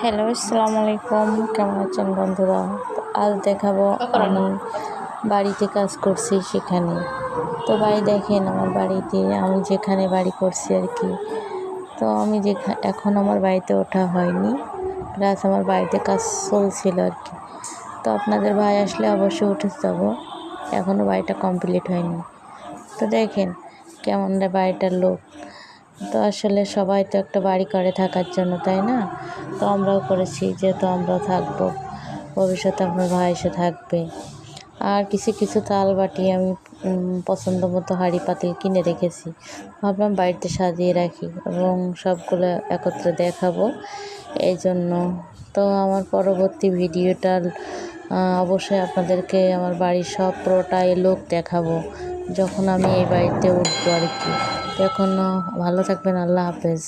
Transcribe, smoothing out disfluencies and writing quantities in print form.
Hello, আসসালামু আলাইকুম। কেমন আছেন বন্ধুরা? তো আজ দেখাবো আমি বাড়িতে কাজ করছি সেখানে। তো ভাই দেখেন আমার বাড়িতে আমি যেখানে বাড়ি করছি আর কি। তো আমি এখন আমার বাড়িতে ওঠা হয়নি, প্লাস আমার বাড়িতে কাজ চলছিল আর কি। তো আপনাদের ভাই আসলে অবশ্যই উঠে যাব, এখনও বাড়িটা কমপ্লিট হয়নি। তো দেখেন কেমন বাড়িটার লোক। তো আসলে সবাই তো একটা বাড়ি করে থাকার জন্য, তাই না? তো আমরাও করেছি, যেহেতু আমরাও থাকবো, ভবিষ্যতে আপনার ভাই এসে থাকবে। আর কিছু কিছু থাল বাটি আমি পছন্দ মতো হাঁড়ি পাতিল কিনে রেখেছি, ভাবলাম বাড়িতে সাজিয়ে রাখি এবং সবগুলো একত্রে দেখাবো এই জন্য। তো আমার পরবর্তী ভিডিওটা অবশ্যই আপনাদেরকে আমার বাড়ির সব পুরোটাই লোক দেখাবো যখন আমি এই বাড়িতে উঠবো আর কি। তো এখন ভালো থাকবেন, আল্লাহ হাফেজ।